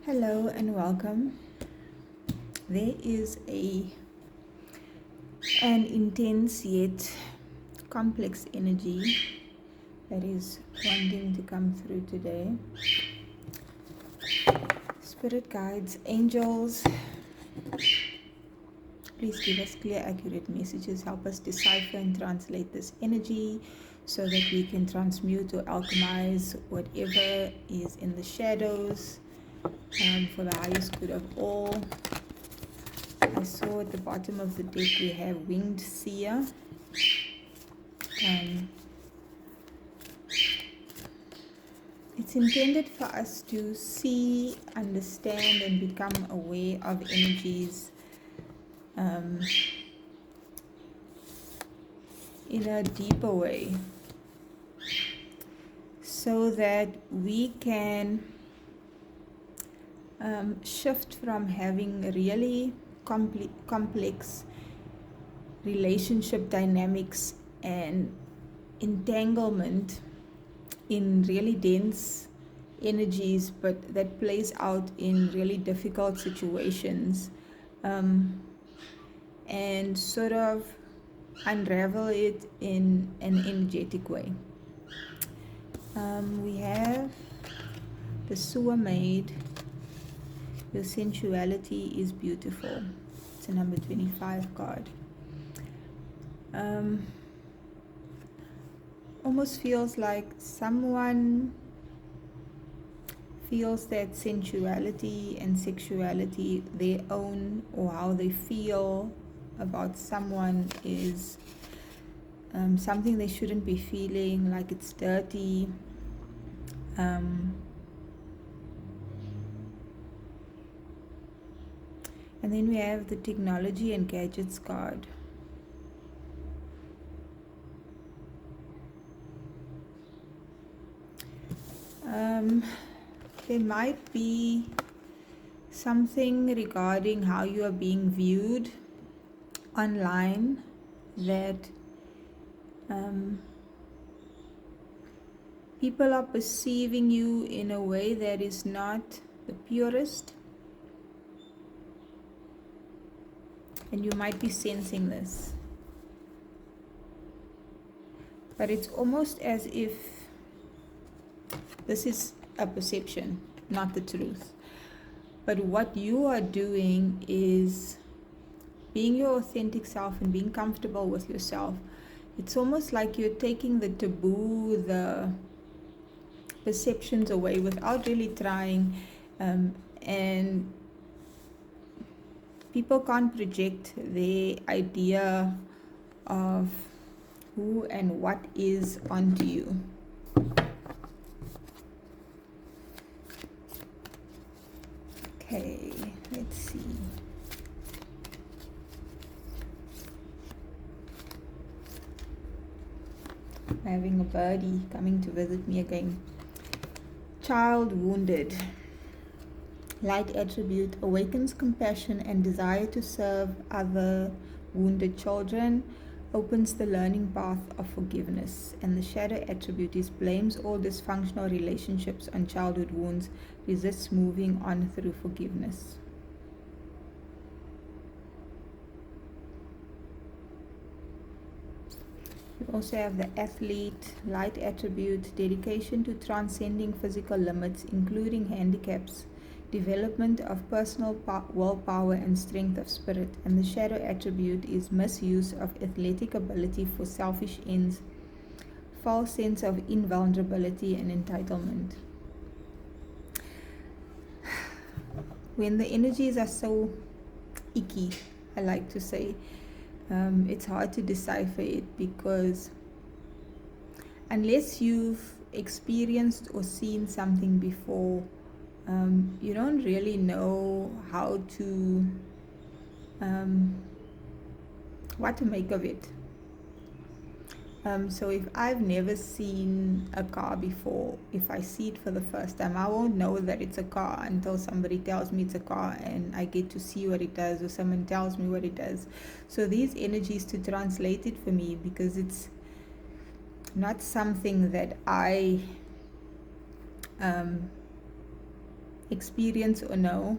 Hello and welcome. There is an intense yet complex energy that is wanting to come through today. Spirit guides, angels, please give us clear, accurate messages. Help us decipher and translate this energy so that we can transmute or alchemize whatever is in the shadows for the highest good of all. I saw at the bottom of the deck we have Winged Seer. It's intended for us to see, understand, and become aware of energies in a deeper way, so that we can shift from having really complex relationship dynamics and entanglement in really dense energies, but that plays out in really difficult situations, and sort of unravel it in an energetic way. We have the Sewer Maid. Your sensuality is beautiful. It's a number 25 card. Almost feels like someone feels that sensuality and sexuality, their own, or how they feel about someone is something they shouldn't be feeling, like it's dirty. And then we have the technology and gadgets card. There might be something regarding how you are being viewed online that people are perceiving you in a way that is not the purest, and you might be sensing this, but it's almost as if this is a perception, not the truth. But what you are doing is being your authentic self and being comfortable with yourself. It's almost like you're taking the taboo, the perceptions away without really trying, and people can't project their idea of who and what is onto you. Okay, let's see. I'm having a birdie coming to visit me again. Child wounded. Light attribute awakens compassion and desire to serve other wounded children, opens the learning path of forgiveness. And the shadow attribute is blames all dysfunctional relationships on childhood wounds, resists moving on through forgiveness. We also have the athlete, light attribute, dedication to transcending physical limits, including handicaps, development of personal willpower and strength of spirit. And the shadow attribute is misuse of athletic ability for selfish ends, false sense of invulnerability and entitlement. When the energies are so icky, I like to say, it's hard to decipher it, because unless you've experienced or seen something before, you don't really know how to what to make of it. So if I've never seen a car before, if I see it for the first time, I won't know that it's a car until somebody tells me it's a car and I get to see what it does, or someone tells me what it does. So these energies to translate it for me, because it's not something that I experience or know.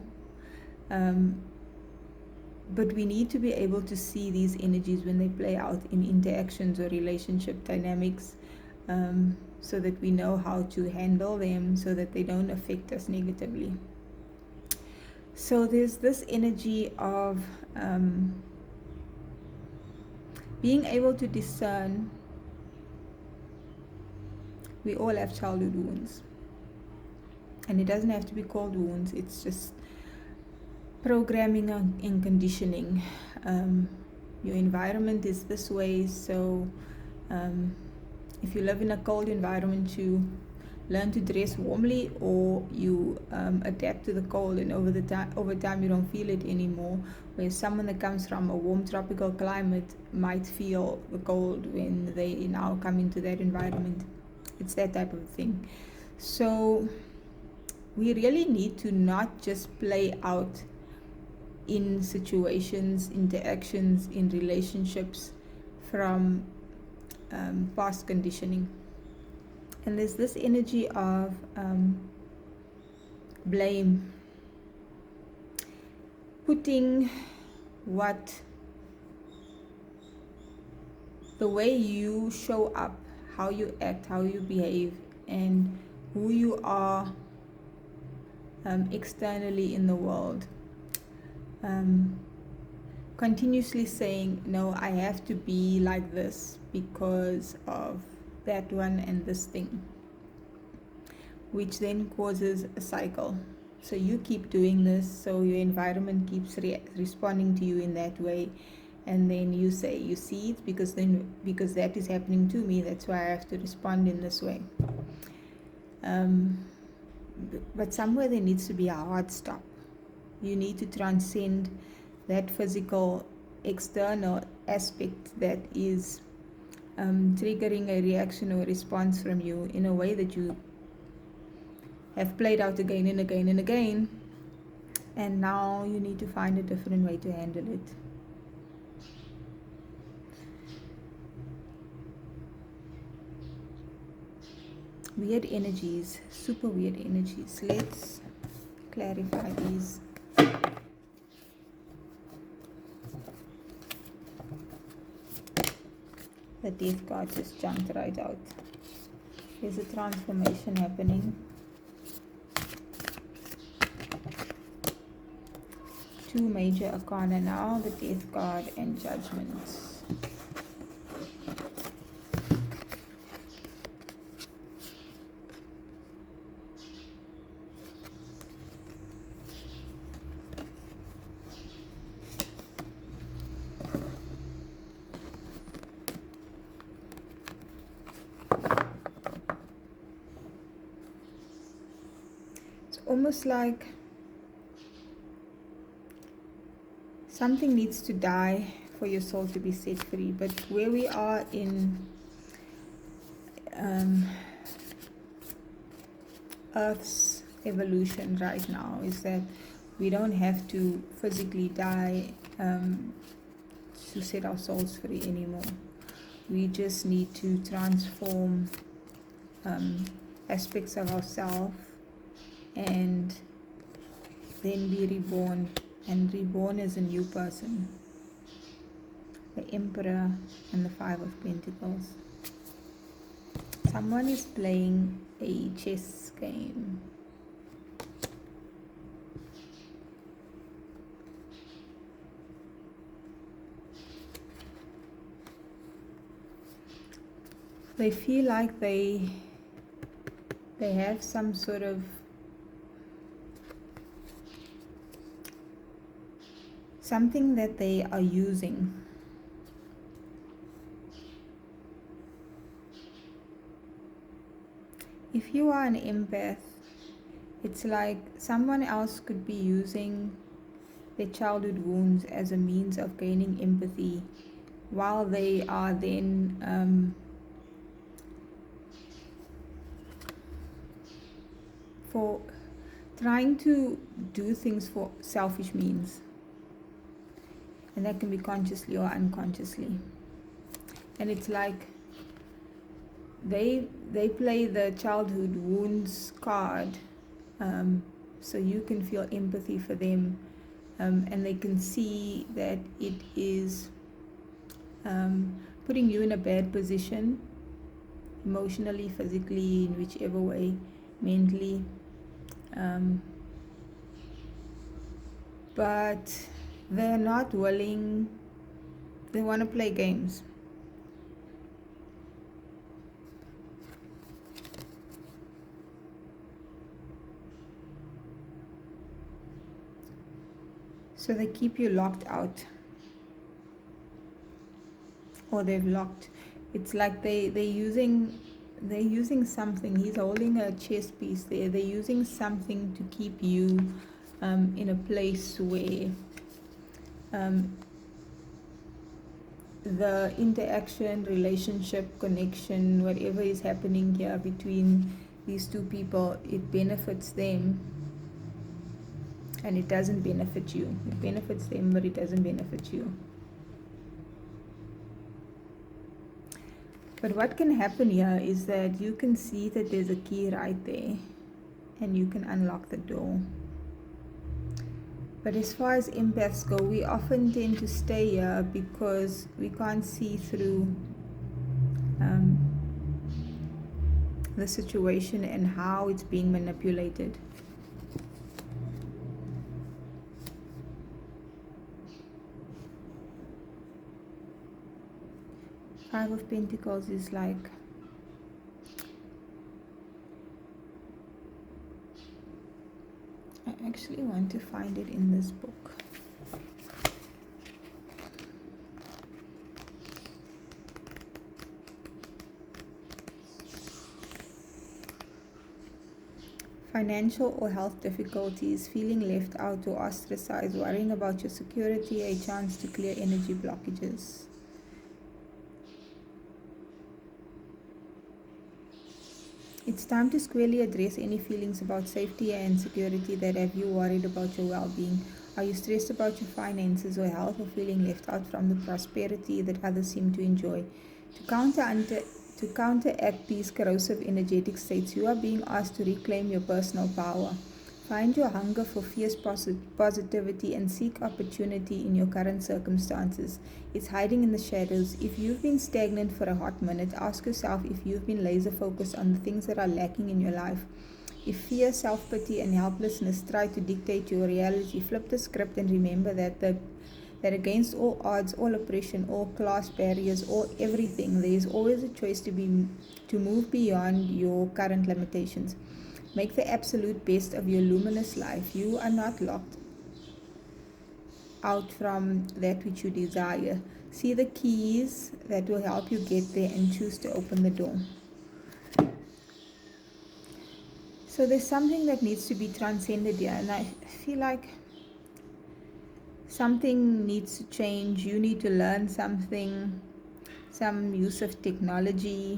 But we need to be able to see these energies when they play out in interactions or relationship dynamics, so that we know how to handle them so that they don't affect us negatively. So there's this energy of being able to discern. We all have childhood wounds, and it doesn't have to be called wounds. It's just programming and conditioning. Your environment is this way, so if you live in a cold environment, you learn to dress warmly, or you adapt to the cold, and over time you don't feel it anymore. Whereas someone that comes from a warm tropical climate might feel the cold when they now come into that environment. It's that type of thing. So we really need to not just play out in situations, interactions, in relationships from past conditioning. And there's this energy of blame, putting the way you show up, how you act, how you behave, and who you are externally in the world. Continuously saying, no, I have to be like this because of that one and this thing, which then causes a cycle. So you keep doing this, so your environment keeps responding to you in that way, and then you say, you see it, because that is happening to me, that's why I have to respond in this way. But somewhere there needs to be a hard stop. You need to transcend that physical external aspect that is triggering a reaction or response from you in a way that you have played out again and again and again, and now you need to find a different way to handle it. Weird energies, super weird energies. Let's clarify these. The Death card just jumped right out. There's a transformation happening. Two major arcana now, the Death card and Judgment. Almost like something needs to die for your soul to be set free. But where we are in Earth's evolution right now is that we don't have to physically die to set our souls free anymore. We just need to transform aspects of ourselves and then be reborn, and reborn as a new person. The Emperor and the Five of Pentacles. Someone is playing a chess game. They feel like they have some sort of something that they are using. If you are an empath, it's like someone else could be using their childhood wounds as a means of gaining empathy, while they are then for trying to do things for selfish means. And that can be consciously or unconsciously. And it's like they play the childhood wounds card so you can feel empathy for them, and they can see that it is putting you in a bad position, emotionally, physically, in whichever way, mentally, but they're not willing. They want to play games. So they keep you locked out, or they've locked. It's like they're using something. He's holding a chess piece there. They're using something to keep you in a place where the interaction, relationship, connection, whatever is happening here between these two people, it benefits them and it doesn't benefit you. It benefits them, but it doesn't benefit you. But what can happen here is that you can see that there's a key right there and you can unlock the door. But as far as empaths go, we often tend to stay here because we can't see through the situation and how it's being manipulated. Five of Pentacles is like I actually want to find it in this book. Financial or health difficulties, feeling left out or ostracized, worrying about your security, a chance to clear energy blockages. It's time to squarely address any feelings about safety and security that have you worried about your well-being. Are you stressed about your finances or health, or feeling left out from the prosperity that others seem to enjoy? To counteract these corrosive energetic states, you are being asked to reclaim your personal power. Find your hunger for fierce positivity and seek opportunity in your current circumstances. It's hiding in the shadows. If you've been stagnant for a hot minute, ask yourself if you've been laser focused on the things that are lacking in your life. If fear, self-pity, and helplessness try to dictate your reality, flip the script and remember that against all odds, all oppression, all class barriers, all everything, there is always a choice to move beyond your current limitations. Make the absolute best of your luminous life. You are not locked out from that which you desire. See the keys that will help you get there and choose to open the door. So there's something that needs to be transcended here, and I feel like something needs to change. You need to learn something, some use of technology.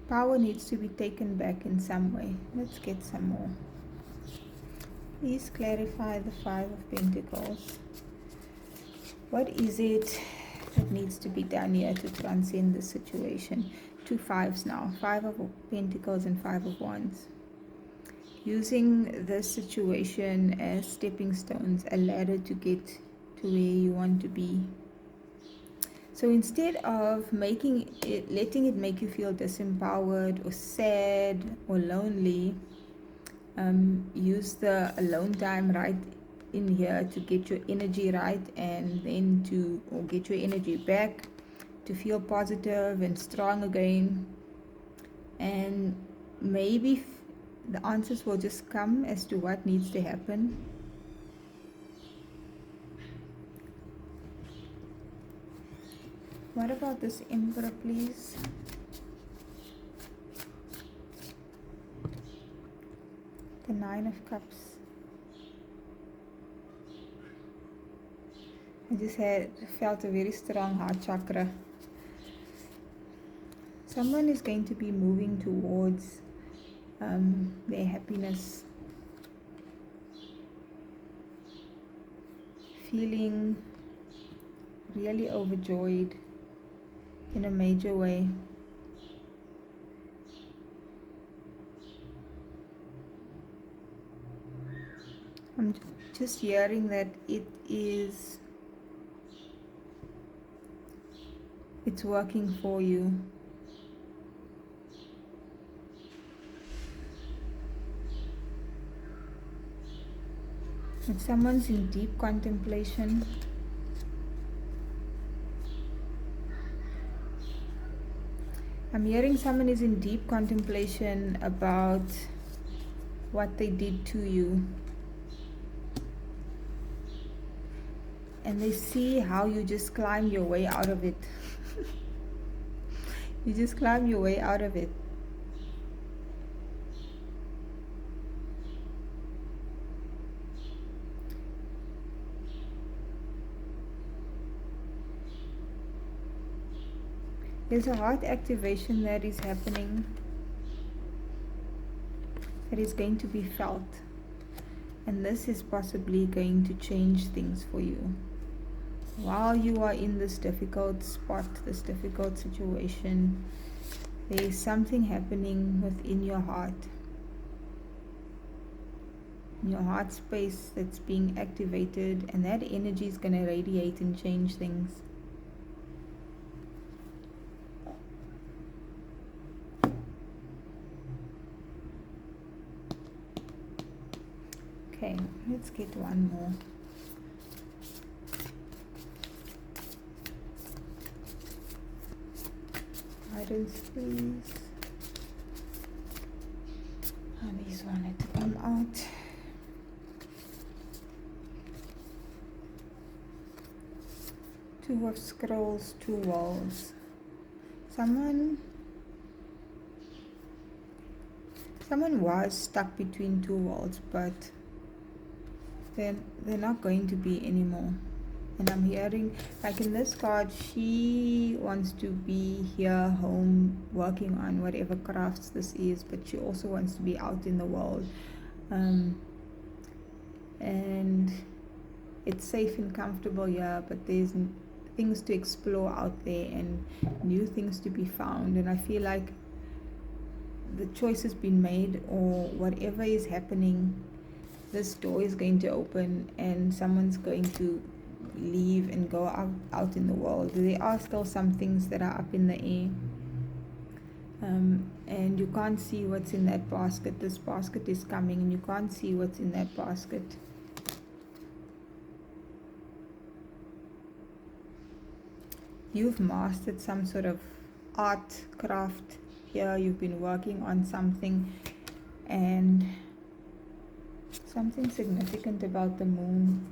Power needs to be taken back in some way. Let's get some more. Please clarify the Five of Pentacles. What is it that needs to be done here to transcend the situation? 2 fives now. 5 of Pentacles and 5 of Wands. Using this situation as stepping stones, a ladder to get to where you want to be. So instead of letting it make you feel disempowered or sad or lonely, use the alone time right in here to get your energy right, and then get your energy back to feel positive and strong again. And maybe the answers will just come as to what needs to happen. What about this Emperor, please? The Nine of Cups. I just felt a very strong heart chakra. Someone is going to be moving towards their happiness. feeling really overjoyed in a major way. I'm just hearing that it's working for you. If someone's in deep contemplation, I'm hearing someone is in deep contemplation about what they did to you. And they see how you just climb your way out of it. You just climb your way out of it. There's a heart activation that is happening, that is going to be felt. And this is possibly going to change things for you. While you are in this difficult spot, this difficult situation, there is something happening within your heart. Your heart space that's being activated, and that energy is going to radiate and change things. Okay, let's get one more. Guidance, please. Oh, these wanted to come out. Two of scrolls, two walls. Someone was stuck between two walls, but they're not going to be anymore. And I'm hearing, like in this card, she wants to be here home working on whatever crafts this is, but she also wants to be out in the world. And it's safe and comfortable here, but there's things to explore out there and new things to be found. And I feel like the choice has been made, or whatever is happening, this door is going to open and someone's going to leave and go out in the world. There are still some things that are up in the air, and you can't see what's in that basket. This basket is coming and you can't see what's in that basket. You've mastered some sort of art, craft here. You've been working on something, and something significant about the moon.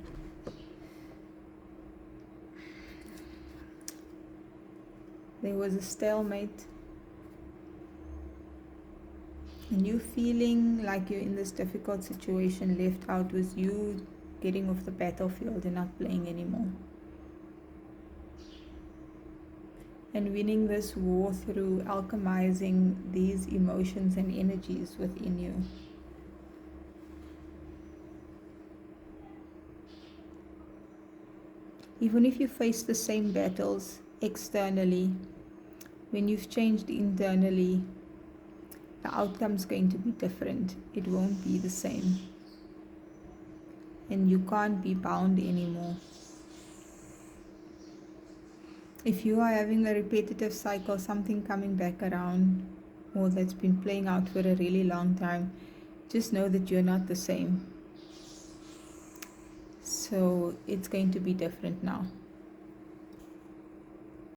There was a stalemate, and you feeling like you're in this difficult situation. Left out was you getting off the battlefield and not playing anymore, and winning this war through alchemizing these emotions and energies within you. Even if you face the same battles externally, when you've changed internally, the outcome's going to be different. It won't be the same. And you can't be bound anymore. If you are having a repetitive cycle, something coming back around, or that's been playing out for a really long time, just know that you're not the same. So it's going to be different now.